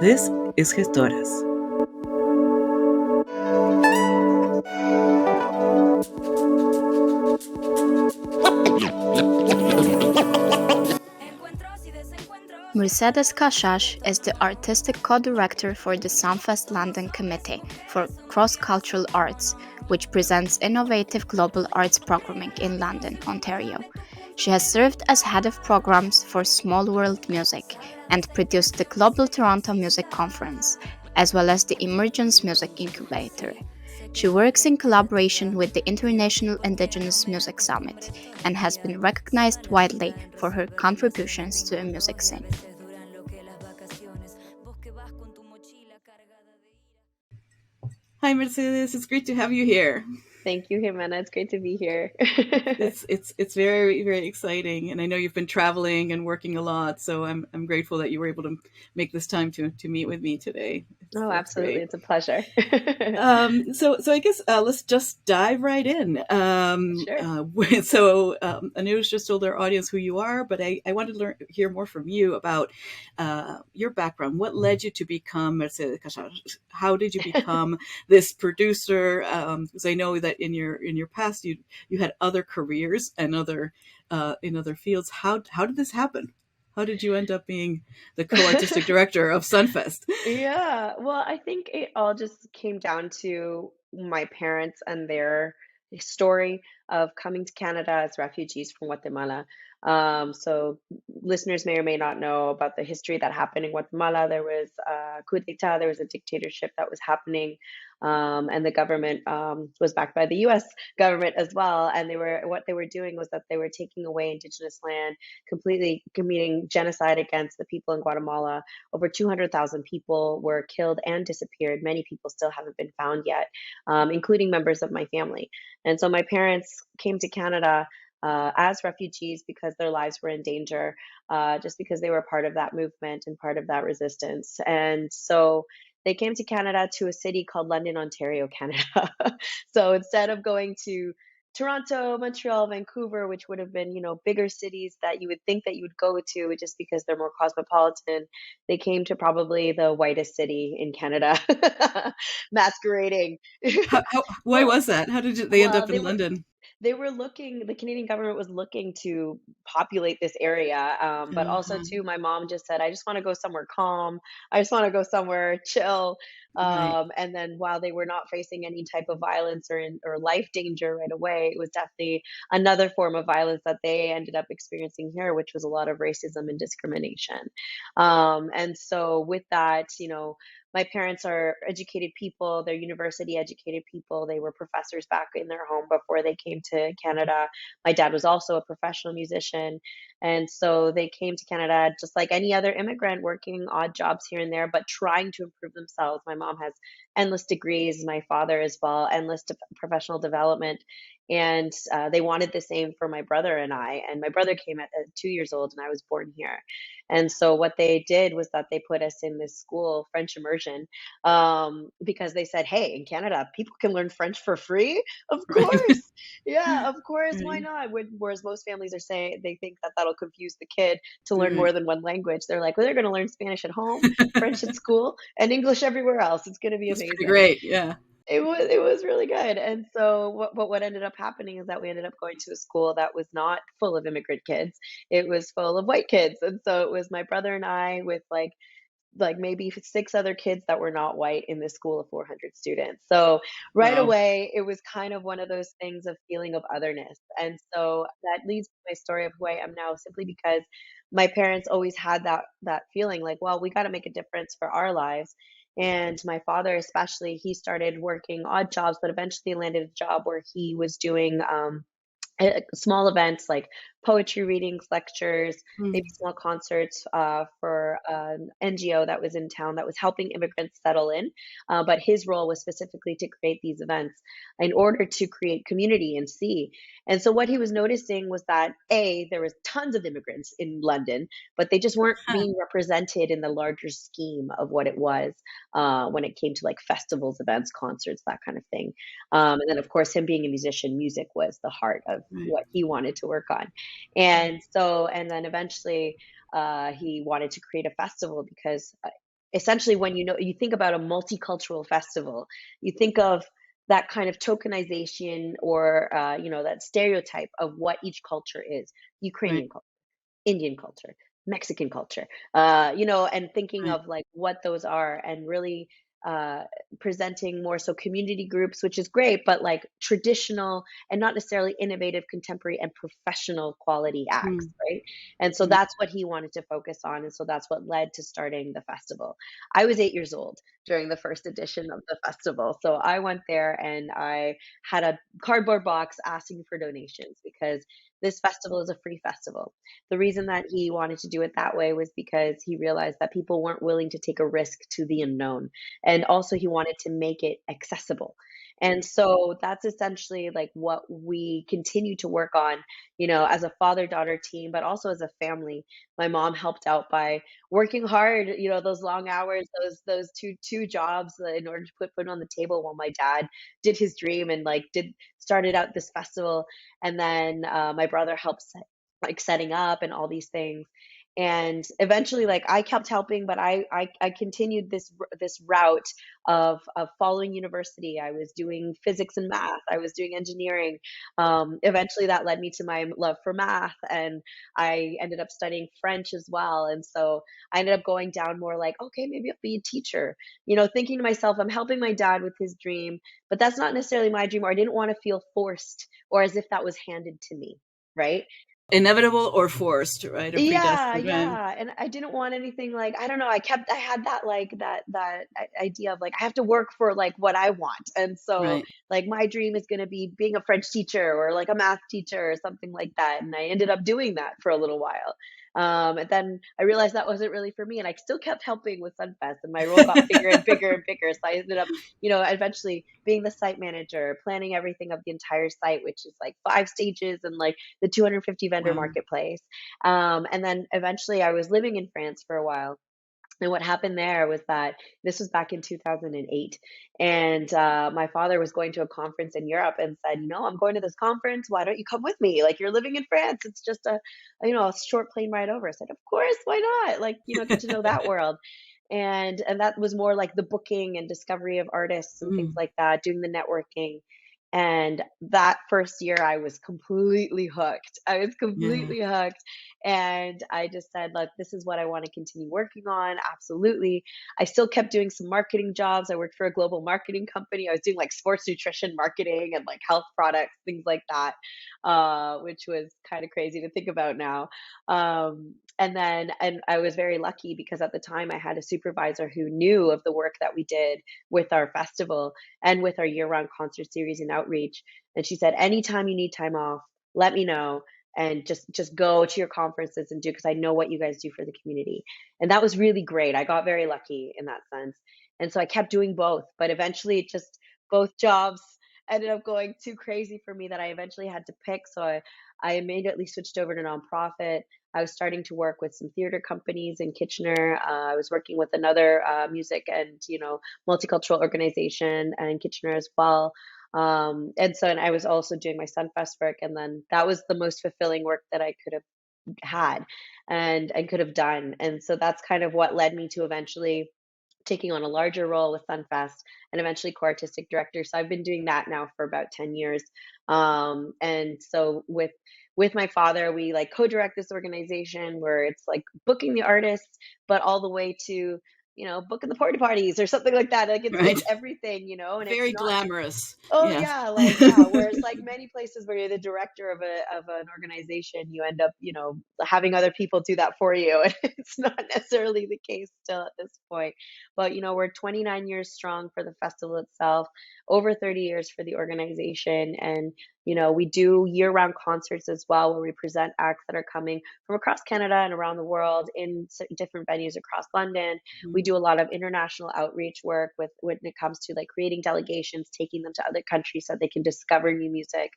This is Gestoras. Mercedes Caxaj is the artistic co-director for the Sunfest-London Committee for Cross-Cultural Arts, which presents innovative global arts programming in London, Ontario. She has served as head of programs for Small World Music and produced the Global Toronto Music Conference, as well as the Emergence Music Incubator. She works in collaboration with the International Indigenous Music Summit and has been recognized widely for her contributions to the music scene. Hi, Mercedes. It's great to have you here. Thank you, Jimena. It's great to be here. It's very, very exciting, and I know you've been traveling and working a lot, so I'm grateful that you were able to make this time to meet with me today. Absolutely. Great. It's a pleasure. So I guess let's just dive right in. Sure. Anush just told our audience who you are, but I wanted to hear more from you about your background. What led you to become Mercedes Caxaj? How did you become this producer? Because I know that in your past you had other careers and in other fields. How did this happen? How did you end up being the co-artistic director of Sunfest? Yeah, well, I think it all just came down to my parents and their story of coming to Canada as refugees from Guatemala. So listeners may or may not know about the history that happened in Guatemala. There was a coup d'etat, there was a dictatorship that was happening, and the government was backed by the U.S. government as well. And what they were doing was that they were taking away indigenous land, completely committing genocide against the people in Guatemala. Over 200,000 people were killed and disappeared. Many people still haven't been found yet, including members of my family. And so my parents came to Canada as refugees because their lives were in danger, just because they were part of that movement and part of that resistance. And so they came to Canada, to a city called London, Ontario, Canada. So instead of going to Toronto, Montreal, Vancouver, which would have been, bigger cities that you would think that you would go to just because they're more cosmopolitan, they came to probably the whitest city in Canada, masquerading. Why was that? How did they end up in London? The Canadian government was looking to populate this area, but also too, my mom just said, I just want to go somewhere calm. I just want to go somewhere chill. Right. And then while they were not facing any type of violence or life danger right away, it was definitely another form of violence that they ended up experiencing here, which was a lot of racism and discrimination. And so with that, my parents are educated people. They're university educated people. They were professors back in their home before they came to Canada. My dad was also a professional musician. And so they came to Canada just like any other immigrant, working odd jobs here and there, but trying to improve themselves. My mom has endless degrees, my father as well, endless professional development. And they wanted the same for my brother and I. And my brother came at 2 years old and I was born here. And so what they did was that they put us in this school, French immersion, because they said, hey, in Canada, people can learn French for free. Of course. Right. Yeah, of course. Why not? Whereas most families are saying they think that that'll confuse the kid to learn more than one language. They're like, well, they're going to learn Spanish at home, French at school, and English everywhere else. It's going to be amazing. Pretty great. Yeah. It was really good. And so what ended up happening is that we ended up going to a school that was not full of immigrant kids. It was full of white kids. And so it was my brother and I with like maybe 6 other kids that were not white in this school of 400 students. So right away, it was kind of one of those things of feeling of otherness. And so that leads to my story of who I am now, simply because my parents always had that feeling like, well, we got to make a difference for our lives. And my father, especially, he started working odd jobs, but eventually landed a job where he was doing small events like poetry readings, lectures, maybe small concerts for an NGO that was in town that was helping immigrants settle in. But his role was specifically to create these events in order to create community and see. And so what he was noticing was that there was tons of immigrants in London, but they just weren't being represented in the larger scheme of what it was when it came to like festivals, events, concerts, that kind of thing. And then of course, him being a musician, music was the heart of what he wanted to work on. And then eventually he wanted to create a festival because essentially when you think about a multicultural festival, you think of that kind of tokenization or that stereotype of what each culture is. Right. Ukrainian culture, Indian culture, Mexican culture, and thinking Right. of like what those are and really uh, presenting more so community groups, which is great, but like traditional and not necessarily innovative, contemporary, and professional quality acts, Mm, right? And so right. that's what he wanted to focus on. And so that's what led to starting the festival. I was 8 years old during the first edition of the festival. So I went there and I had a cardboard box asking for donations because this festival is a free festival. The reason that he wanted to do it that way was because he realized that people weren't willing to take a risk to the unknown. And also, he wanted to make it accessible. And so that's essentially like what we continue to work on, as a father daughter team, but also as a family. My mom helped out by working hard, those long hours, those two jobs in order to put food on the table while my dad did his dream and like did started out this festival. And then my brother helped like setting up and all these things. And eventually, like I kept helping, but I continued this route of following university. I was doing physics and math. I was doing engineering. Eventually, that led me to my love for math, and I ended up studying French as well. And so I ended up going down more like, okay, maybe I'll be a teacher. Thinking to myself, I'm helping my dad with his dream, but that's not necessarily my dream, or I didn't want to feel forced or as if that was handed to me, right? Inevitable or forced, right? Or Yeah, predestined, right? yeah, and I didn't want anything like I don't know, I had that, like, idea of, like, I have to work for, like, what I want, and so, Right. like, my dream is gonna be being a French teacher or, like, a math teacher or something like that, and I ended up doing that for a little while, and then I realized that wasn't really for me, and I still kept helping with Sunfest, and my role got bigger and bigger and bigger, so I ended up, eventually being the site manager, planning everything of the entire site, which is, like, 5 stages and, like, the 250 vendor Wow. marketplace. And then eventually I was living in France for a while. And what happened there was that this was back in 2008. And my father was going to a conference in Europe and said, I'm going to this conference. Why don't you come with me? Like, you're living in France. It's just a short plane ride over. I said, of course, why not? Like, get to know that world. And that was more like the booking and discovery of artists and things Mm, like that, doing the networking. And that first year, I was completely hooked. I was yeah. completely hooked. And I just said, look, this is what I want to continue working on. Absolutely. I still kept doing some marketing jobs. I worked for a global marketing company. I was doing like sports nutrition marketing and like health products, things like that, which was kind of crazy to think about now. And I was very lucky because at the time I had a supervisor who knew of the work that we did with our festival and with our year-round concert series and outreach. And she said, anytime you need time off, let me know and just go to your conferences and do because I know what you guys do for the community. And that was really great. I got very lucky in that sense. And so I kept doing both, but eventually it just both jobs ended up going too crazy for me that I eventually had to pick. So I immediately switched over to nonprofit. I was starting to work with some theater companies in Kitchener. I was working with another music and multicultural organization in Kitchener as well. And I was also doing my Sunfest work, and then that was the most fulfilling work that I could have had and could have done. And so that's kind of what led me to eventually taking on a larger role with Sunfest and eventually co-artistic director. So I've been doing that now for about 10 years. And so with my father, we like co-direct this organization where it's like booking the artists, but all the way to, booking the porta parties or something like that. Like it's Right. everything, and it's Very not. glamorous. Oh Yeah. yeah, like yeah, whereas like many places where you're the director of an organization, you end up, having other people do that for you. And it's not necessarily the case still at this point. But we're 29 years strong for the festival itself, over 30 years for the organization. And we do year-round concerts as well where we present acts that are coming from across Canada and around the world in different venues across London. We Mm, do a lot of international outreach work with when it comes to like creating delegations, taking them to other countries so they can discover new music.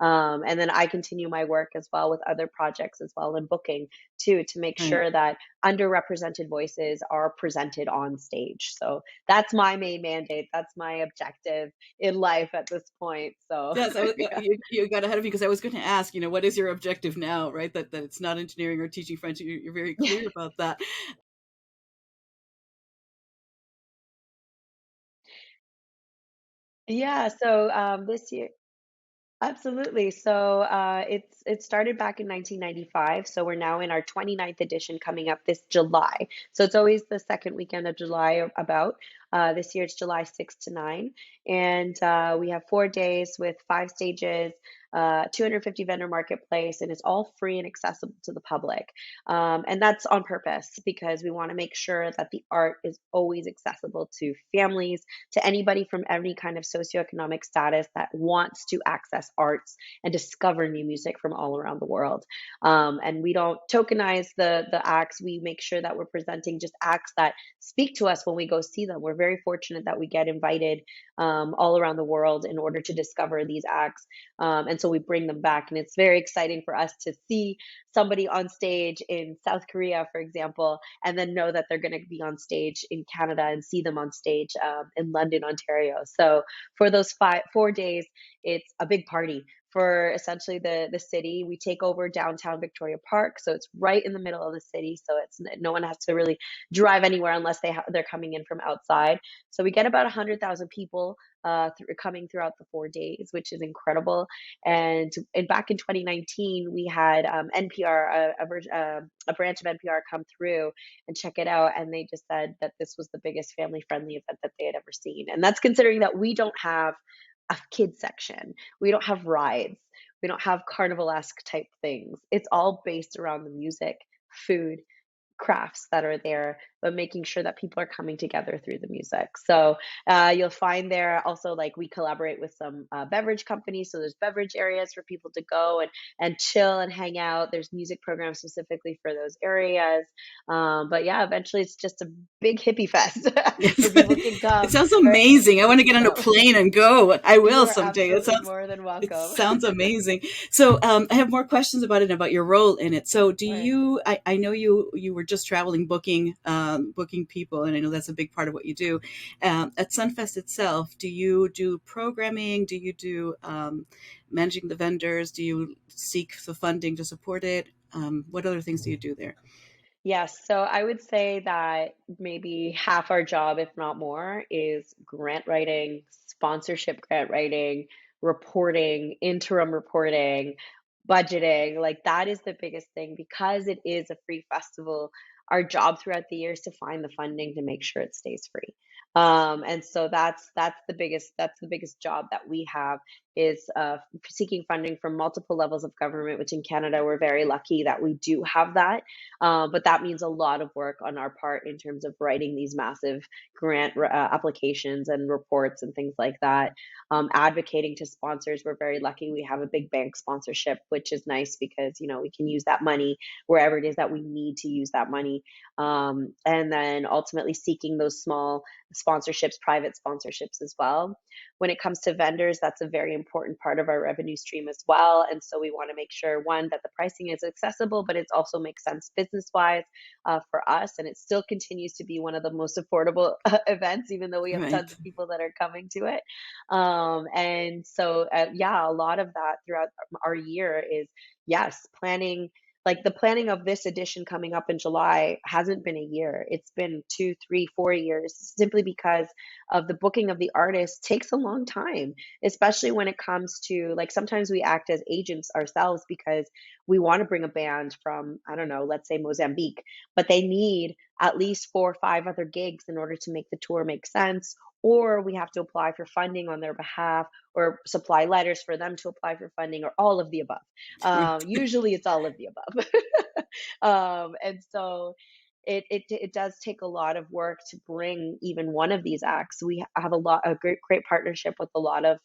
And then I continue my work as well with other projects as well and booking too to make right. sure that underrepresented voices are presented on stage. So that's my main mandate. That's my objective in life at this point. So Yes, yeah. you got ahead of me because I was going to ask, what is your objective now, right? That it's not engineering or teaching French. You're very clear about that. Yeah, so this year, absolutely. So it started back in 1995. So we're now in our 29th edition coming up this July. So it's always the second weekend of July about. This year it's July 6th to 9. And we have 4 days with 5 stages, 250 vendor marketplace, and it's all free and accessible to the public. And that's on purpose because we want to make sure that the art is always accessible to families, to anybody from any kind of socioeconomic status that wants to access arts and discover new music from all around the world. And we don't tokenize the acts. We make sure that we're presenting just acts that speak to us when we go see them. We're very fortunate that we get invited all around the world in order to discover these acts. And so we bring them back. And it's very exciting for us to see somebody on stage in South Korea, for example, and then know that they're going to be on stage in Canada and see them on stage in London, Ontario. So for those 4 days, it's a big party for essentially the city. We take over downtown Victoria Park, so it's right in the middle of the city. So it's no one has to really drive anywhere unless they're coming in from outside. So we get about 100,000 people coming throughout the 4 days, which is incredible. And back in 2019, we had NPR, a branch of NPR, come through and check it out, and they just said that this was the biggest family-friendly event that they had ever seen. And that's considering that we don't have a kids section, we don't have rides, we don't have carnival-esque type things. It's all based around the music, food, crafts that are there, but making sure that people are coming together through the music. So you'll find there also, like, we collaborate with some beverage companies. So there's beverage areas for people to go and chill and hang out. There's music programs specifically for those areas. But yeah, eventually it's just a big hippie fest where Yes. people can It come. sounds Or amazing. I want to get on a come. plane and go. I You will are someday. absolutely more than It welcome. sounds amazing. So I have more questions about it, about your role in it. So do Right. you? I know you were just traveling, booking people, and I know that's a big part of what you do. At Sunfest itself, do you do programming? Do you do managing the vendors? Do you seek the funding to support it? What other things do you do there? Yes, so I would say that maybe half our job, if not more, is grant writing, sponsorship grant writing, reporting, interim reporting, budgeting. Like, that is the biggest thing because it is a free festival. Our job throughout the year is to find the funding to make sure it stays free. And so that's the biggest job that we have, is seeking funding from multiple levels of government, which in Canada we're very lucky that we do have that. But that means a lot of work on our part in terms of writing these massive grant applications and reports and things like that. Advocating to sponsors, we're very lucky. We have a big bank sponsorship, which is nice because we can use that money wherever it is that we need to use that money. And then ultimately seeking those small sponsorships, private sponsorships as well. When it comes to vendors, that's a very important part of our revenue stream as well. And so we want to make sure, one, that the pricing is accessible, but it also makes sense business wise for us. And it still continues to be one of the most affordable events, even though we have Right. tons of people that are coming to it. And so, yeah, a lot of that throughout our year is, yes, planning. Like, the planning of this edition coming up in July hasn't been a year. It's been 2, 3, 4 years, simply because of the booking of the artist takes a long time, especially when it comes to, like, sometimes we act as agents ourselves because we want to bring a band from, I don't know, let's say Mozambique, but they need at least 4 or 5 other gigs in order to make the tour make sense. Or we have to apply for funding on their behalf, or supply letters for them to apply for funding, or all of the above. Usually it's all of the above. And so it does take a lot of work to bring even one of these acts. We have a great partnership with a lot of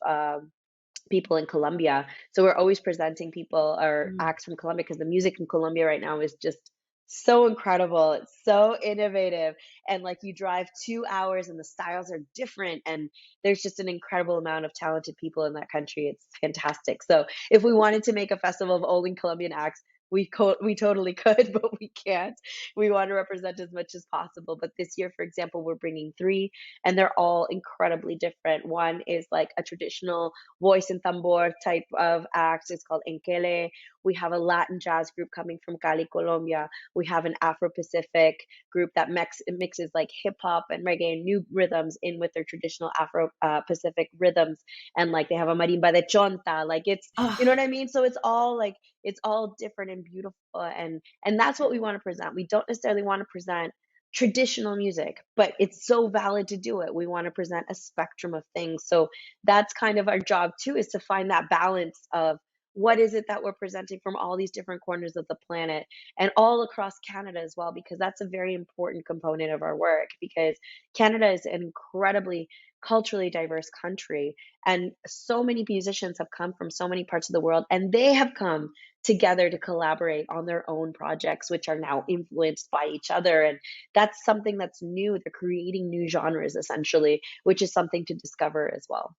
people in Colombia. So we're always presenting people or Mm. acts from Colombia, because the music in Colombia right now is just so incredible. It's so innovative. And like, you drive 2 hours and the styles are different. And there's just an incredible amount of talented people in that country. It's fantastic. So if we wanted to make a festival of only Colombian acts, we totally could, but we can't. We want to represent as much as possible. But this year, for example, we're bringing three, and they're all incredibly different. One is like a traditional voice and tambor type of act. It's called Enkele. We have a Latin jazz group coming from Cali, Colombia. We have an Afro-Pacific group that mixes like hip hop and reggae and new rhythms in with their traditional Afro-Pacific rhythms. And like they have a marimba de chonta. Like it's, you know Oh, what I mean? So it's all like, it's all different and beautiful. And that's what we want to present. We don't necessarily want to present traditional music, but it's so valid to do it. We want to present a spectrum of things. So that's kind of our job too, is to find that balance of what is it that we're presenting from all these different corners of the planet and all across Canada as well, because that's a very important component of our work, because Canada is an incredibly culturally diverse country, and so many musicians have come from so many parts of the world, and they have come together to collaborate on their own projects, which are now influenced by each other. And that's something that's new. They're creating new genres essentially, which is something to discover as well.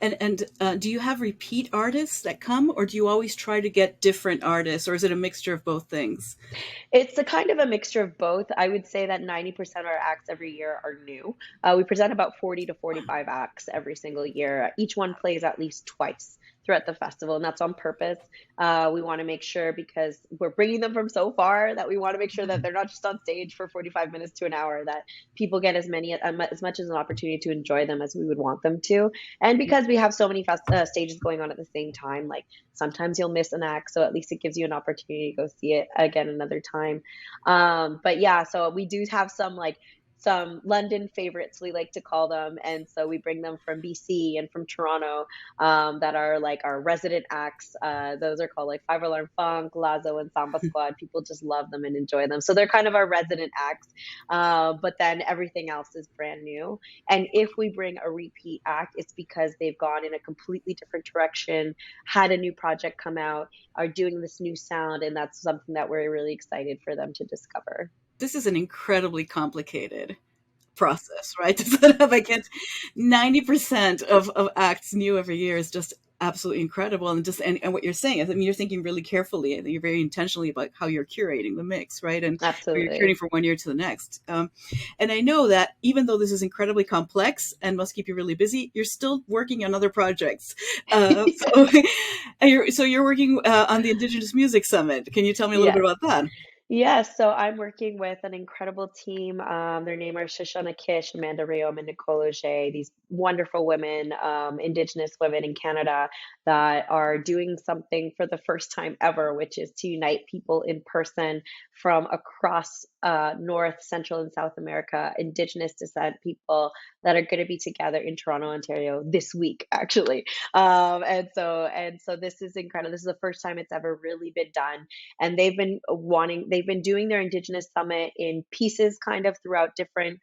and do you have repeat artists that come, or do you always try to get different artists, or is it a mixture of both things? It's a kind of a mixture of both. I would say that 90% of our acts every year are new. We present about 40 to 45 acts every single year. Each one plays at least twice throughout the festival, and that's on purpose. We want to make sure, because we're bringing them from so far, that we want to make sure that they're not just on stage for 45 minutes to an hour, that people get as much as an opportunity to enjoy them as we would want them to. And because we have so many stages going on at the same time, like sometimes you'll miss an act, so at least it gives you an opportunity to go see it again another time. But yeah, so we do have some London favorites, we like to call them, and so we bring them from BC and from Toronto, that are like our resident acts. Those are called like Five Alarm Funk, Lazo, and Samba Squad. People just love them and enjoy them, so they're kind of our resident acts. But then everything else is brand new. And if we bring a repeat act, it's because they've gone in a completely different direction, had a new project come out, are doing this new sound, and that's something that we're really excited for them to discover. This is an incredibly complicated process, right? To set up against 90% of acts new every year is just absolutely incredible. And just and what you're saying is, I mean, you're thinking really carefully, and you're very intentionally about how you're curating the mix, right? And how you're curating Absolutely. from one year to the next. And I know that even though this is incredibly complex and must keep you really busy, you're still working on other projects. So, so you're working on the Indigenous Music Summit. Can you tell me a little bit Yes. about that? Yes, so I'm working with an incredible team. Their name are Shoshana Kish, Amanda Rayom, and Nicole Auger, these wonderful women, Indigenous women in Canada, that are doing something for the first time ever, which is to unite people in person from across North, Central, and South America, Indigenous descent people that are going to be together in Toronto, Ontario this week, actually. And so this is incredible. This is the first time it's ever really been done, and they've been doing their Indigenous Summit in pieces kind of throughout different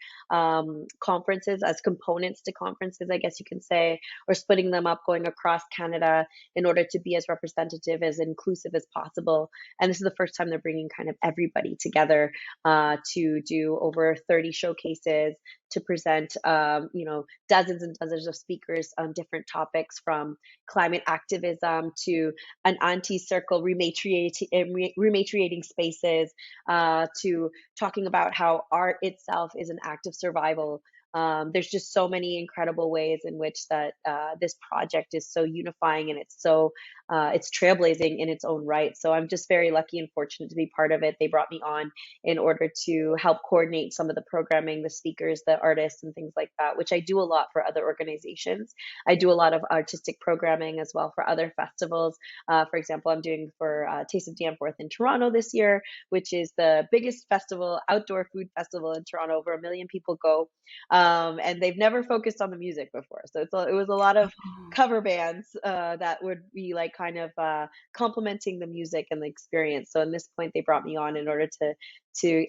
conferences, as components to conferences, I guess you can say, or splitting them up, going across Canada in order to be as representative, as inclusive as possible. And this is the first time they're bringing kind of everybody together to do over 30 showcases, to present, dozens and dozens of speakers on different topics, from climate activism to an anti-circle rematriating spaces, to talking about how art itself is an act of survival. There's just so many incredible ways in which that this project is so unifying, and it's trailblazing in its own right. So I'm just very lucky and fortunate to be part of it. They brought me on in order to help coordinate some of the programming, the speakers, the artists, and things like that, which I do a lot for other organizations. I do a lot of artistic programming as well for other festivals. For example, I'm doing for Taste of Danforth in Toronto this year, which is the biggest festival, outdoor food festival in Toronto. Over 1 million people go, and they've never focused on the music before. So it was a lot of cover bands that would be like kind of complementing the music and the experience. So in this point, they brought me on in order to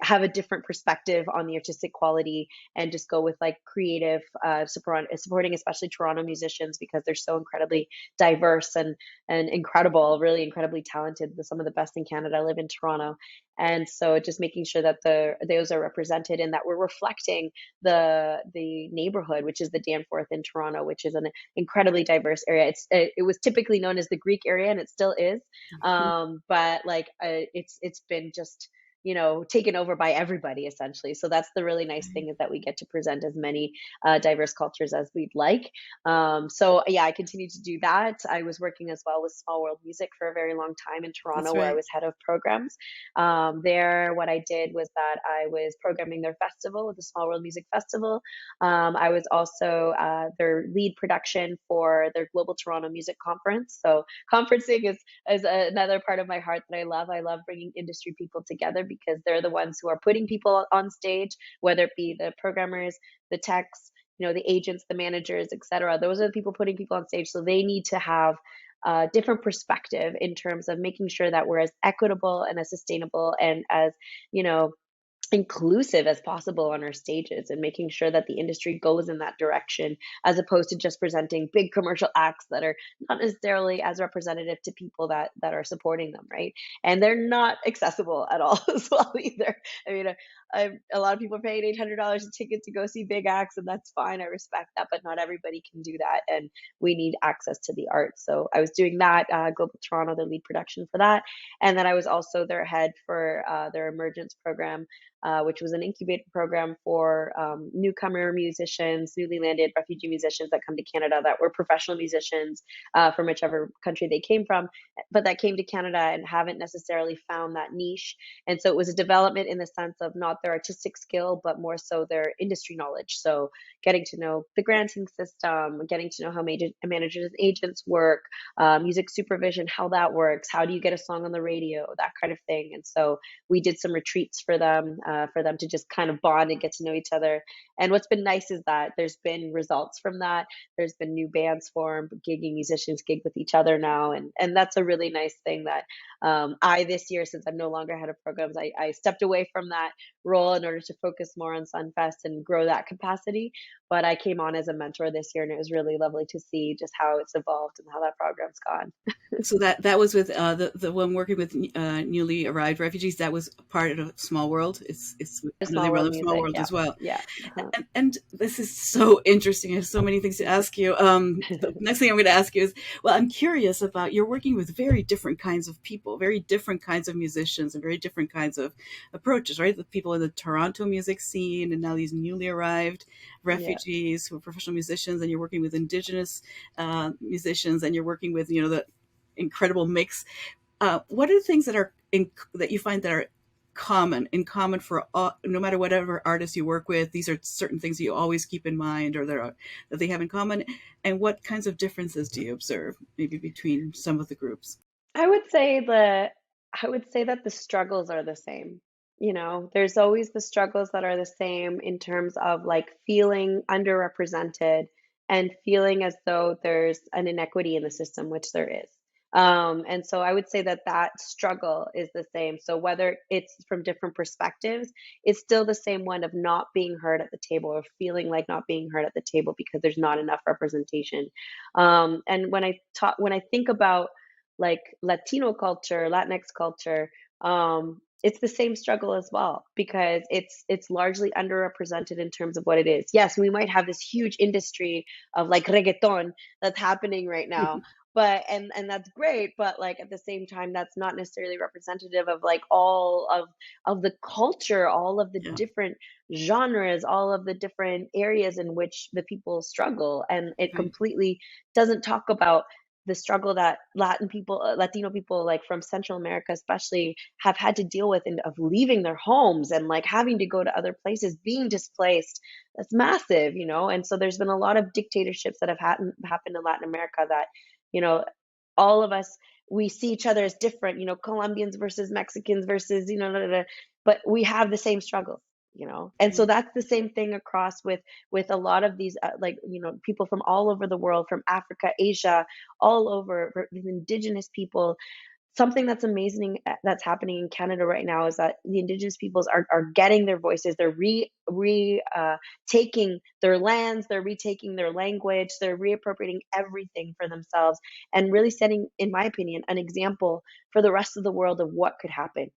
have a different perspective on the artistic quality, and just go with like creative supporting especially Toronto musicians, because they're so incredibly diverse and incredible, really incredibly talented. Some of the best in Canada live in Toronto. And so just making sure that those are represented and that we're reflecting the neighborhood, which is the Danforth in Toronto, which is an incredibly diverse area. It was typically known as the Greek area, and it still is. But like it's been just taken over by everybody essentially. So that's the really nice thing, is that we get to present as many diverse cultures as we'd like. So yeah, I continue to do that. I was working as well with Small World Music for a very long time in Toronto, That's where I right. was head of programs. There, what I did was that I was programming their festival, the Small World Music Festival. I was also their lead production for their Global Toronto Music Conference. So conferencing is another part of my heart that I love. I love bringing industry people together, because they're the ones who are putting people on stage, whether it be the programmers, the techs, the agents, the managers, etc. Those are the people putting people on stage. So they need to have a different perspective in terms of making sure that we're as equitable and as sustainable and as, you know, inclusive as possible on our stages, and making sure that the industry goes in that direction, as opposed to just presenting big commercial acts that are not necessarily as representative to people that are supporting them, right? And they're not accessible at all as well either. I mean, a lot of people are paying $800 a ticket to go see big acts, and that's fine. I respect that, but not everybody can do that, and we need access to the arts. So I was doing that, Global Toronto, the lead production for that, and then I was also their head for their Emergence program, which was an incubator program for newcomer musicians, newly landed refugee musicians that come to Canada, that were professional musicians from whichever country they came from, but that came to Canada and haven't necessarily found that niche. And so it was a development in the sense of not their artistic skill, but more so their industry knowledge. So getting to know the granting system, getting to know how managers and agents work, music supervision, how that works, how do you get a song on the radio, that kind of thing. And so we did some retreats for them to just kind of bond and get to know each other. And what's been nice is that there's been results from that. There's been new bands formed, gigging musicians gig with each other now. And that's a really nice thing that I, this year, since I'm no longer head of programs, I stepped away from that role in order to focus more on Sunfest and grow that capacity. But I came on as a mentor this year, and it was really lovely to see just how it's evolved and how that program's gone. So that was with the one working with newly arrived refugees. That was part of Small World. It's under the Small umbrella World of Small Music, World yeah, as well. yeah. Uh-huh. And this is so interesting. I have so many things to ask you. The next thing I'm going to ask you is, well, I'm curious about, you're working with very different kinds of people, very different kinds of musicians, and very different kinds of approaches, right? The people in the Toronto music scene, and now these newly arrived Yeah. refugees who are professional musicians, and you're working with Indigenous musicians, and you're working with, the incredible mix. What are the things that are that you find that are in common for all, no matter whatever artists you work with? These are certain things that you always keep in mind, or that they have in common. And what kinds of differences do you observe, maybe between some of the groups? I would say that the struggles are the same. There's always the struggles that are the same in terms of like feeling underrepresented and feeling as though there's an inequity in the system, which there is. And so I would say that struggle is the same. So whether it's from different perspectives, it's still the same one of not being heard at the table, or feeling like not being heard at the table because there's not enough representation. And when I think about like Latino culture, Latinx culture, it's the same struggle as well, because it's largely underrepresented in terms of what it is. Yes, we might have this huge industry of like reggaeton that's happening right now, but and that's great, but like at the same time, that's not necessarily representative of like all of the culture, all of the Yeah, different genres, all of the different areas in which the people struggle, and it right. completely doesn't talk about the struggle that Latino people, like from Central America especially, have had to deal with, and of leaving their homes and like having to go to other places, being displaced. That's massive. And so there's been a lot of dictatorships that have happened in Latin America that, you know, all of us, we see each other as different, Colombians versus Mexicans versus, da, da, da, but we have the same struggles. And so Right. that's the same thing across with a lot of these people from all over the world, from Africa, Asia, all over, these indigenous people. something that's amazing that's happening in Canada right now is that the Indigenous peoples are getting their voices. They're taking their lands, they're retaking their language, they're reappropriating everything for themselves, and really setting, in my opinion, an example for the rest of the world of what could happen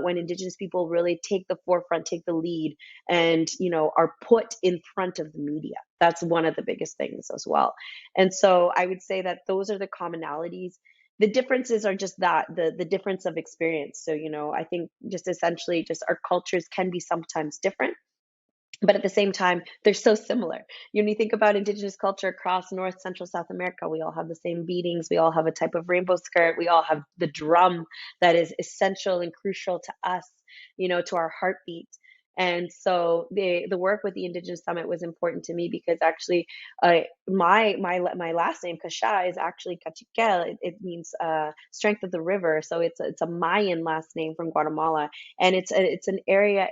when Indigenous people really take the forefront, take the lead, and are put in front of the media. That's one of the biggest things as well. And so I would say that those are the commonalities. The differences are just that, the difference of experience. So, I think just essentially just our cultures can be sometimes different, but at the same time, they're so similar. When you think about Indigenous culture across North, Central, South America, we all have the same beatings. We all have a type of rainbow skirt. We all have the drum that is essential and crucial to us, to our heartbeat. And so the work with the Indigenous Summit was important to me because actually, my last name Caxaj is actually Cachiquel. It means strength of the river. So it's a Mayan last name from Guatemala, and it's an area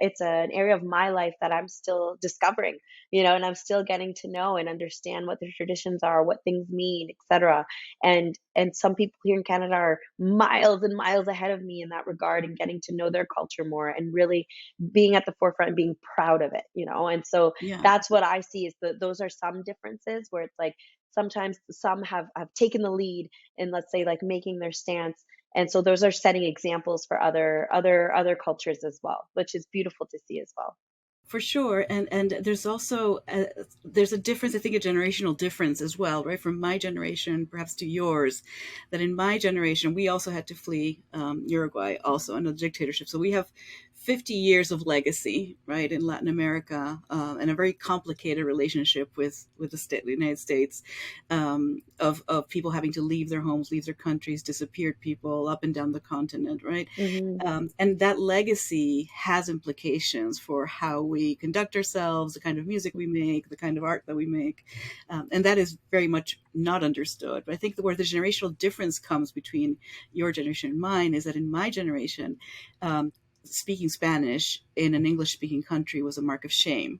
of my life that I'm still discovering, and I'm still getting to know and understand what their traditions are, what things mean, etc. And some people here in Canada are miles and miles ahead of me in that regard, and getting to know their culture more and really being at the forefront and being proud of it. And so Yeah. that's what I see is that those are some differences where it's like sometimes some have taken the lead in, let's say, like making their stance. And so those are setting examples for other cultures as well, which is beautiful to see as well. For sure, and there's also there's a difference. I think a generational difference as well, right? From my generation, perhaps to yours, that in my generation we also had to flee Uruguay, also under the dictatorship. So we have 50 years of legacy, right, in Latin America, and a very complicated relationship with the United States, of people having to leave their homes, leave their countries, disappeared people up and down the continent, right? Hmm. And that legacy has implications for how we conduct ourselves, the kind of music we make, the kind of art that we make. And that is very much not understood. But I think where the generational difference comes between your generation and mine is that in my generation, speaking Spanish in an English speaking country was a mark of shame.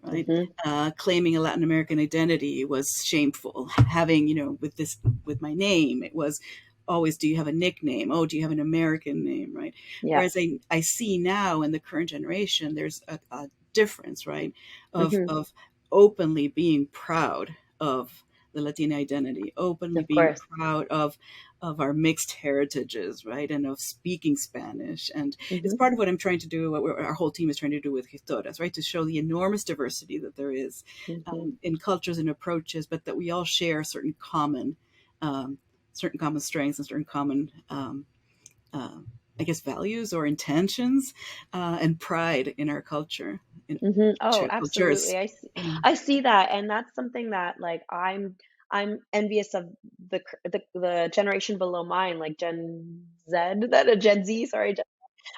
Right, Hmm. claiming a Latin American identity was shameful. Having, with my name, it was always, do you have a nickname? Oh, do you have an American name? Right. Yeah. Whereas I see now in the current generation, there's a difference, right, Hmm. of openly being proud of the Latina identity, openly Of being course. proud of our mixed heritages, right, and of speaking Spanish. And it's Hmm. part of what I'm trying to do, our whole team is trying to do with Gestoras, right, to show the enormous diversity that there is Hmm. in cultures and approaches, but that we all share certain common strengths and certain common, uh, I guess, values or intentions, and pride in our culture, in Oh, cultures. absolutely. Yeah. I see that, and that's something that like I'm envious of the generation below mine, like Gen Z, Gen Z, sorry,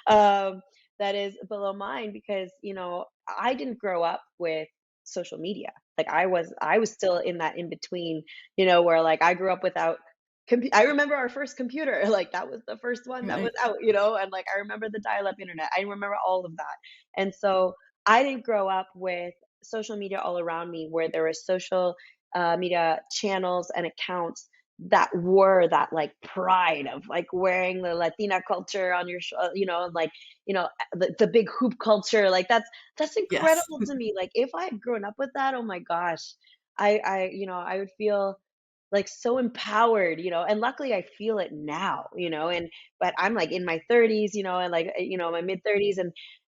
um, that is below mine because I didn't grow up with social media. Like I was still in that in between, where like I grew up without. I remember our first computer, like that was the first one that was Right. out, and like I remember the dial-up internet. I remember all of that, and so I didn't grow up with social media all around me, where there were social media channels and accounts that were that like pride of like wearing the Latina culture on your, and like, the big hoop culture. Like that's Yes. incredible to me. Like if I had grown up with that, oh my gosh, I would feel like so empowered, and luckily I feel it now, and but I'm like in my 30s, and like, my mid 30s, and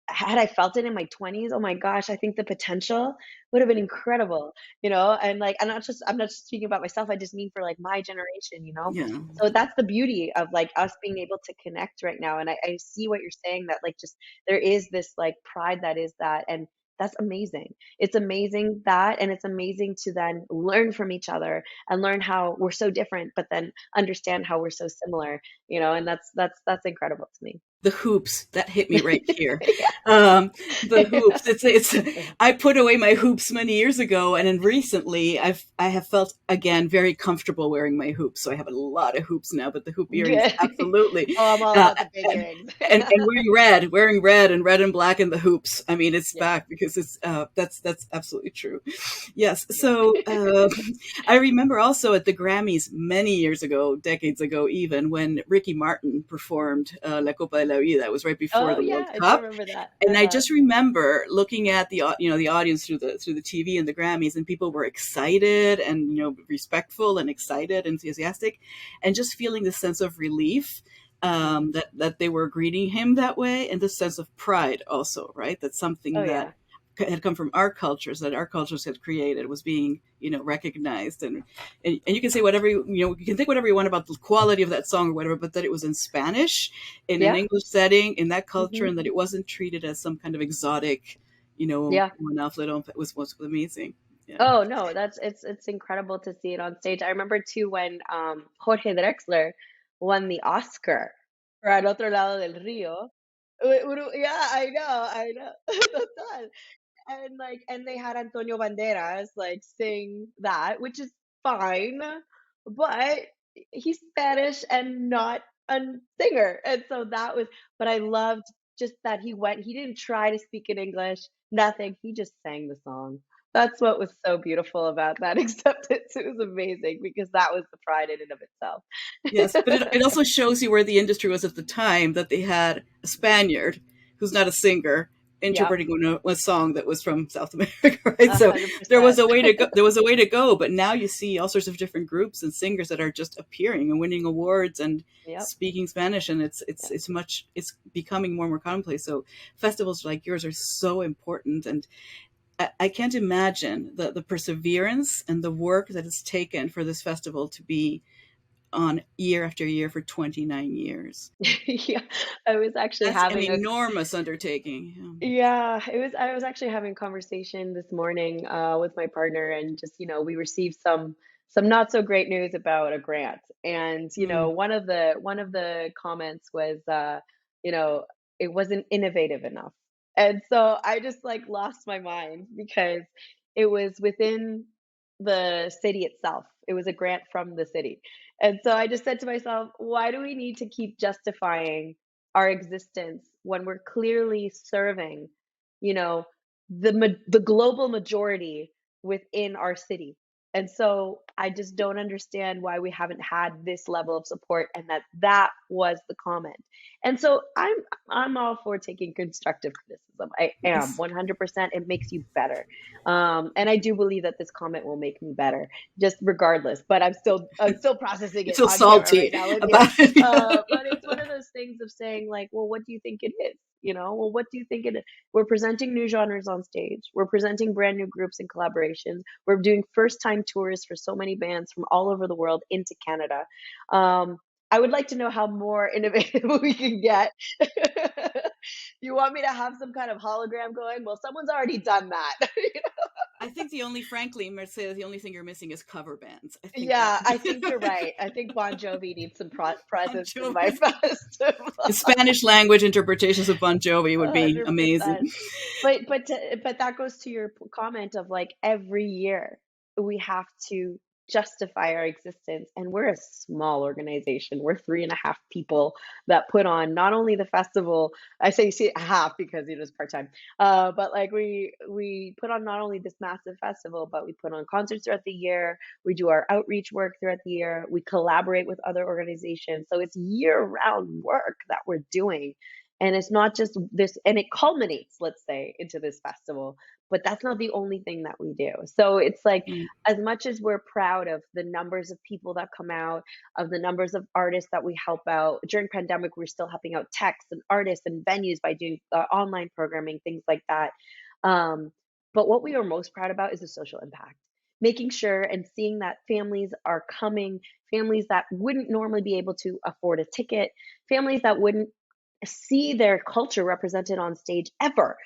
had I felt it in my 20s, oh my gosh, I think the potential would have been incredible, and like I'm not just speaking about myself, I just mean for like my generation. Yeah. So that's the beauty of like us being able to connect right now. And I see what you're saying, that like just there is this like pride that is that, and that's amazing. It's amazing that, and it's amazing to then learn from each other and learn how we're so different, but then understand how we're so similar, and that's incredible to me. The hoops that hit me right here. Yeah. The hoops. It's. I put away my hoops many years ago, and then recently I have felt again very comfortable wearing my hoops. So I have a lot of hoops now, but the hoop earrings, Good. absolutely. Oh, I'm all Uh, about the big and, earrings. and wearing red and black in the hoops. I mean, it's Yeah. back because it's that's absolutely true. Yes. Yeah. So I remember also at the Grammys many years ago, decades ago, even when Ricky Martin performed La Copa de la Vida. That was right before Oh the yeah, World I do Cup, remember that. and I Uh-huh. just remember looking at the audience through the TV and the Grammys, and people were excited and respectful and excited, enthusiastic, and just feeling this sense of relief Mhm. that they were greeting him that way, and this sense of pride also, right? That Oh something that yeah. had come from our cultures, that our cultures had created, was being recognized, and you can say whatever you can think whatever you want about the quality of that song or whatever, but that it was in Spanish, in an Yeah. English setting, in that culture, Hmm. and that it wasn't treated as some kind of exotic, Yeah. one off little, was amazing. Yeah. Oh no, it's incredible to see it on stage. I remember too when Jorge Drexler won the Oscar for Al Otro Lado del Rio. Yeah, I know. Total. And they had Antonio Banderas like sing that, which is fine, but he's Spanish and not a singer. And so that was, but I loved just that he didn't try to speak in English, nothing. He just sang the song. That's what was so beautiful about that acceptance. It was amazing because that was the pride in and of Yes, but itself. it also shows you where the industry was at the time, that they had a Spaniard who's not a singer Yeah, interpreting a song that was from South America, right? So there was 100%. a way to go. There was a way to go, but now you see all sorts of different groups and singers that are just appearing and winning awards and Yep. speaking Spanish, and Yeah. it's becoming more and more commonplace. So festivals like yours are so important, and I can't imagine the perseverance and the work that it's taken for this festival to be on year after year for 29 years. Yeah. I was actually That's an having a enormous undertaking. Yeah, I was actually having a conversation this morning with my partner, and just we received some not so great news about a grant. And Mm. one of the comments was you know it wasn't innovative enough. And so I just like lost my mind because it was within the city itself. It was a grant from the city. And so I just said to myself, why do we need to keep justifying our existence when we're clearly serving, you know, the global majority within our city? And so I just don't understand why we haven't had this level of support, and that was the comment. And so I'm all for taking constructive criticism. I am Yes. 100%. It makes you better. And I do believe that this comment will make me better, just regardless. But I'm still processing It's it so on camera right salty now with you. about it. But it's one of those things of saying like, well, what do you think it is? Well, what do you think it is? We're presenting new genres on stage. We're presenting brand new groups and collaborations. We're doing first time tours for so many bands from all over the world into Canada. I would like to know how more innovative we can get. You want me to have some kind of hologram going? Well, someone's already done that. I think frankly, Mercedes, the only thing you're missing is cover bands. I think that Yeah, I think you're right. I think Bon Jovi needs some Bon presence in my Jovi, festival. the Spanish language interpretations of Bon Jovi would be amazing. 100%. But that goes to your comment of like every year we have to justify our existence, and we're a small organization. We're 3.5 people that put on not only the festival. I say see half because it is part-time. But like we put on not only this massive festival, but we put on concerts throughout the year. We do our outreach work throughout the year. We collaborate with other organizations. So it's year-round work that we're doing. And it's not just this, and it culminates, let's say, into this festival. But that's not the only thing that we do. So it's like, Mm. as much as we're proud of the numbers of people that come out, of the numbers of artists that we help out during pandemic, we're still helping out techs and artists and venues by doing online programming, things like that. Um, but what we are most proud about is the social impact, making sure and seeing that families are coming, families that wouldn't normally be able to afford a ticket, families that wouldn't see their culture represented on stage ever.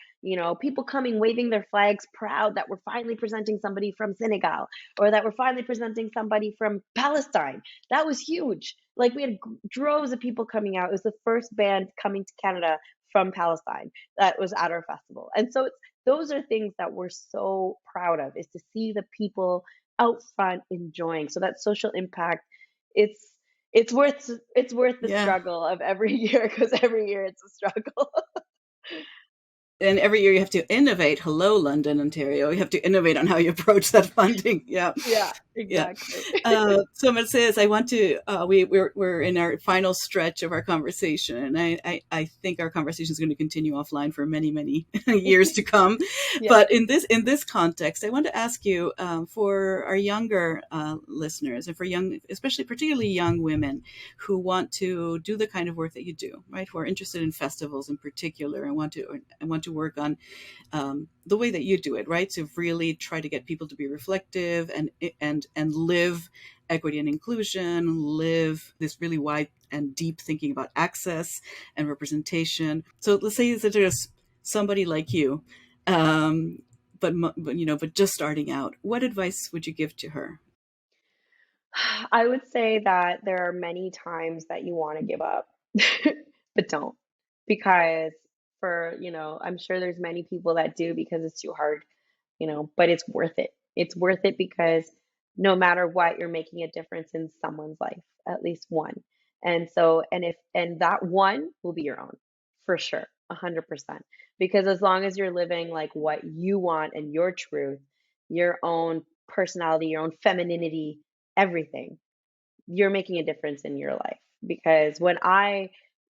people coming, waving their flags, proud that we're finally presenting somebody from Senegal or that we're finally presenting somebody from Palestine. That was huge. Like we had droves of people coming out. It was the first band coming to Canada from Palestine that was at our festival. And so those are things that we're so proud of, is to see the people out front enjoying. So that social impact, it's it's worth the Yeah. struggle of every year, because every year it's a struggle. And every year you have to innovate. Hello, London, Ontario. You have to innovate on how you approach that funding. Yeah. Yeah, Yeah. exactly. So Mercedes, I want to, we're in our final stretch of our conversation. And I think our conversation is going to continue offline for many, many years to come. Yeah. But in this context, I want to ask you, for our younger listeners and for especially particularly young women who want to do the kind of work that you do, right? Who are interested in festivals in particular and want to work on the way that you do it, right? To really try to get people to be reflective and live equity and inclusion, live this really wide and deep thinking about access and representation. So let's say that there's somebody like you, but just starting out. What advice would you give to her? I would say that there are many times that you want to give up, but don't. Because I'm sure there's many people that do because it's too hard, but it's worth it. It's worth it because no matter what, you're making a difference in someone's life, at least one. And that one will be your own, for sure, 100%. Because as long as you're living like what you want and your truth, your own personality, your own femininity, everything, you're making a difference in your life. Because when I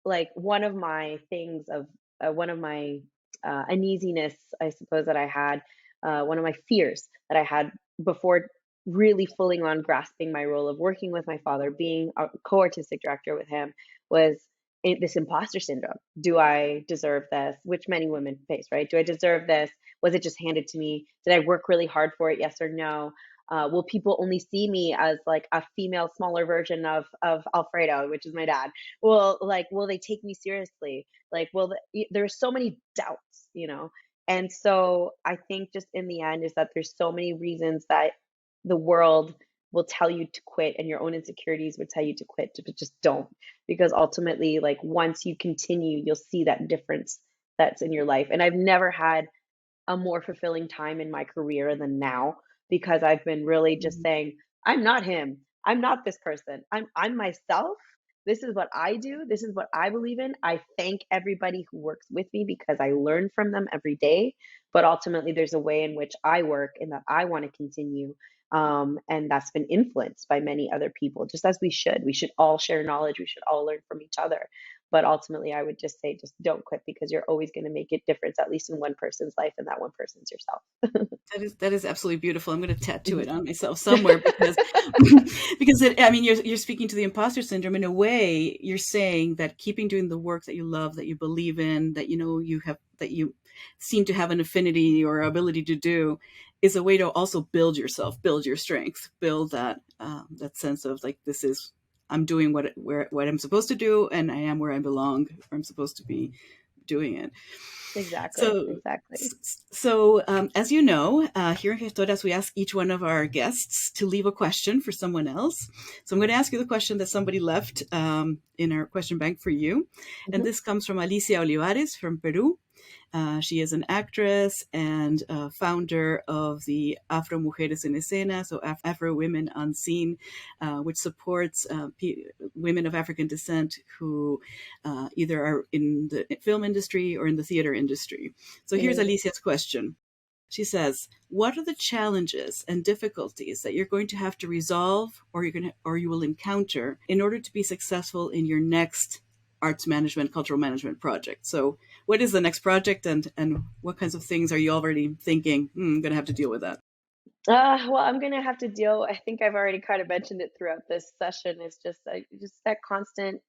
like one of my things of one of my uneasiness, I suppose, that I had, one of my fears that I had before really fully on grasping my role of working with my father, being a co-artistic director with him, was this imposter syndrome. Do I deserve this? Which many women face, right? Do I deserve this? Was it just handed to me? Did I work really hard for it? Yes or no? Will people only see me as like a female, smaller version of Alfredo, which is my dad? Will they take me seriously? Like, there's so many doubts. And so I think just in the end is that there's so many reasons that the world will tell you to quit, and your own insecurities would tell you to quit, but just don't. Because ultimately, like, once you continue, you'll see that difference that's in your life. And I've never had a more fulfilling time in my career than now, because I've been really just saying, I'm not him. I'm not this person. I'm myself. This is what I do. This is what I believe in. I thank everybody who works with me because I learn from them every day. But ultimately, there's a way in which I work and that I want to continue. And that's been influenced by many other people, just as we should. We should all share knowledge. We should all learn from each other. But ultimately, I would just say, just don't quit, because you're always going to make a difference, at least in one person's life, and that one person's yourself. That is absolutely beautiful. I'm going to tattoo it on myself somewhere because you're speaking to the imposter syndrome. In a way, you're saying that keeping doing the work that you love, that you believe in, that you seem to have an affinity or ability to do, is a way to also build yourself, build your strength, build that sense of like, I'm doing what I'm supposed to do, and I am where I belong, where I'm supposed to be doing it. Exactly. So, Exactly. as you know, here in Gestoras, we ask each one of our guests to leave a question for someone else. So I'm going to ask you the question that somebody left in our question bank for you. And Mhm. this comes from Alicia Olivares from Peru. She is an actress and founder of the Afro Mujeres en Escena, so Afro Women on Scene, which supports women of African descent who either are in the film industry or in the theater industry. So here's Amazing. Alicia's question. She says, "What are the challenges and difficulties that you're going to have to resolve, or you will encounter in order to be successful in your next arts management, cultural management project?" So, what is the next project, and what kinds of things are you already thinking? I'm going to have to deal with that. Well, I'm gonna have to deal. I think I've already kind of mentioned it throughout this session. It's just that constant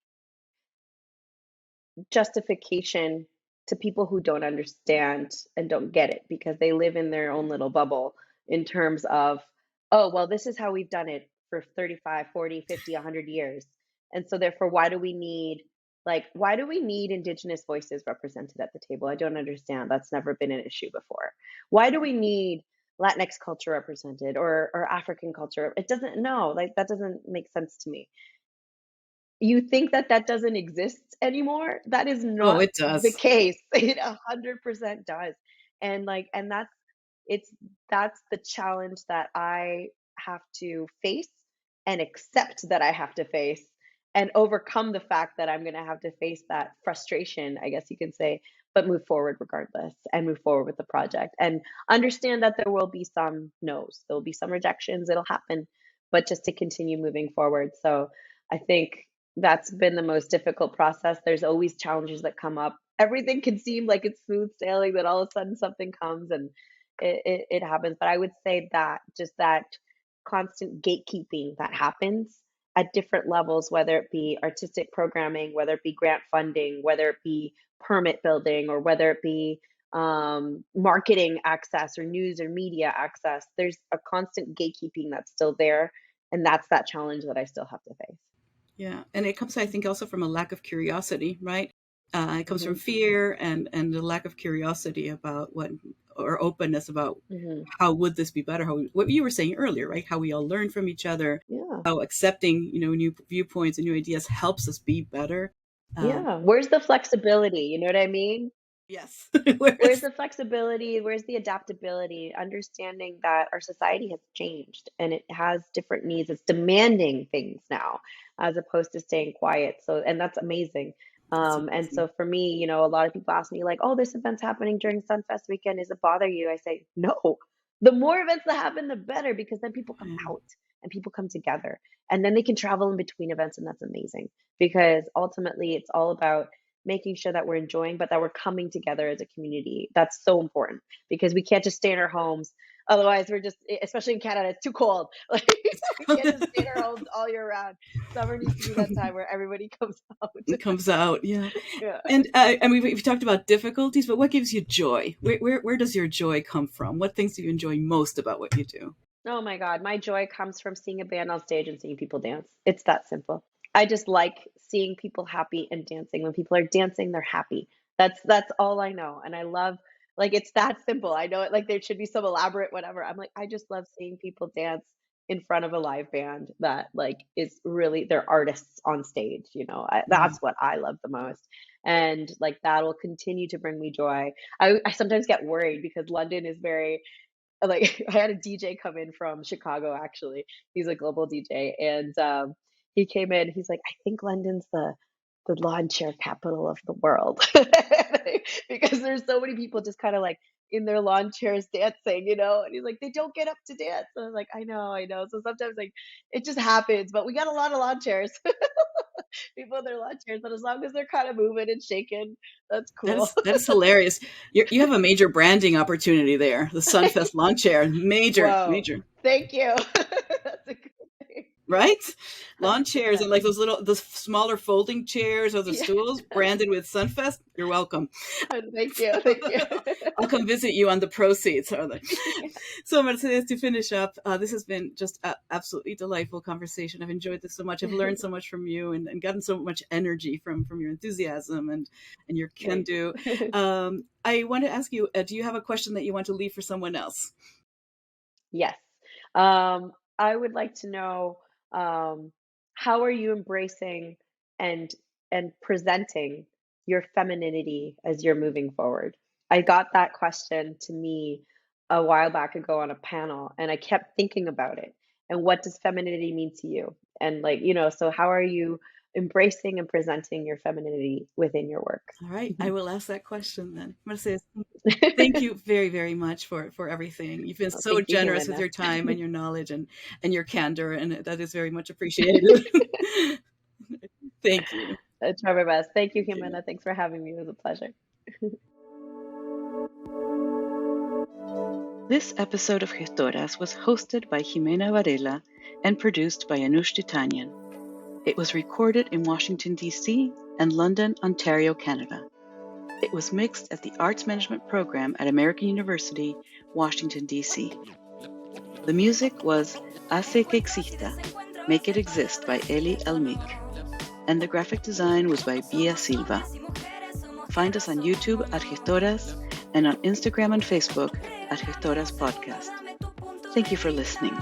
justification to people who don't understand and don't get it, because they live in their own little bubble in terms of, oh, well, this is how we've done it for 35, 40, 50, 100 years. And so therefore, why do we need Like, why do we need Indigenous voices represented at the table? I don't understand. That's never been an issue before. Why do we need Latinx culture represented or African culture? It doesn't, no, like that doesn't make sense to me. You think that that doesn't exist anymore? That is Oh, not it the does. case. It 100% does. And like, and it's that's the challenge that I have to face and accept that I have to face and overcome the fact that I'm going to have to face that frustration, I guess you can say, but move forward regardless and move forward with the project and understand that there will be some no's, there'll be some rejections, it'll happen, but just to continue moving forward. So I think that's been the most difficult process. There's always challenges that come up. Everything can seem like it's smooth sailing, then all of a sudden something comes and it happens. But I would say that just that constant gatekeeping that happens at different levels, whether it be artistic programming, whether it be grant funding, whether it be permit building, or whether it be marketing access or news or media access, there's a constant gatekeeping that's still there. And that's that challenge that I still have to face. Yeah, and it comes, I think, also from a lack of curiosity, right? It comes from Hmm. fear and a lack of curiosity about what, or openness about Hmm. how would this be better? How, what you were saying earlier, right? How we all learn from each other, Yeah. how accepting, new viewpoints and new ideas helps us be better. Um, Yeah. Where's the flexibility? You know what I mean? yes. Where's Whereas, the flexibility? Where's the adaptability? Understanding that our society has changed and it has different needs. It's demanding things now as opposed to staying quiet. So, and that's amazing. that's And amazing. so for me, a lot of people ask me like, "Oh, this event's happening during Sunfest weekend. Does it bother you?" I say, "No. The more events that happen, the better because then people come Yeah. out and people come together and then they can travel in between events, and that's amazing because ultimately it's all about making sure that we're enjoying, but that we're coming together as a community. That's so important because we can't just stay in our homes. Otherwise, we're just, especially in Canada, it's too cold. Like we can't just stay in our homes all year round. Summer needs to be that time where everybody comes out. It comes out, yeah. Yeah. And we've talked about difficulties, but what gives you joy? Where does your joy come from? What things do you enjoy most about what you do? Oh my God, my joy comes from seeing a band on stage and seeing people dance. It's that simple. I just like seeing people happy and dancing. When people are dancing, they're happy. That's all I know. And I love like it's that simple. I know it like there should be some elaborate whatever. I'm like I just love seeing people dance in front of a live band that like is really they're artists on stage, Yeah. that's what I love the most. And like that'll continue to bring me joy. I sometimes get worried because London is very like I had a DJ come in from Chicago actually. He's a global DJ and he came in, he's like, I think London's the lawn chair capital of the world. Because there's so many people just kind of like in their lawn chairs dancing, and he's like, they don't get up to dance. And I was like, I know, I know. So sometimes like it just happens, but we got a lot of lawn chairs. People in their lawn chairs, but as long as they're kind of moving and shaking, that's cool. That is hilarious. You have a major branding opportunity there. The Sunfest lawn chair, major, Whoa. major. Thank you. That's a good thing. Right? Lawn chairs 100%. and like the smaller folding chairs or the Yeah. stools branded with Sunfest. You're welcome. Thank you. Thank you. I'll come visit you on the proceeds. Yeah. So, Mercedes, to finish up, this has been just an absolutely delightful conversation. I've enjoyed this so much. I've learned so much from you and gotten so much energy from your enthusiasm and your can Thanks. do. I want to ask you, do you have a question that you want to leave for someone else? Yes. I would like to know, um, how are you embracing and presenting your femininity as you're moving forward? I got that question to me a while back ago on a panel, and I kept thinking about it. And what does femininity mean to you? And like, so how are you embracing and presenting your femininity within your work? All right, I Mhm. will ask that question then. Mercedes, thank you very, very much for everything. You've been Well, so thank you, generous with Jimena. your time and your knowledge and your candor, and that is very much appreciated. Thank you. I try my best. Thank you, Thank you. Jimena. Thanks for having me. It was a pleasure. This episode of Gestoras was hosted by Jimena Varela and produced by Anush Titanian. It was recorded in Washington, D.C. and London, Ontario, Canada. It was mixed at the Arts Management Program at American University, Washington, D.C. The music was Hace que exista, Make It Exist by Eli Elmik. and the graphic design was by Bia Silva. Find us on YouTube at Gestoras and on Instagram and Facebook at Gestoras Podcast. Thank you for listening.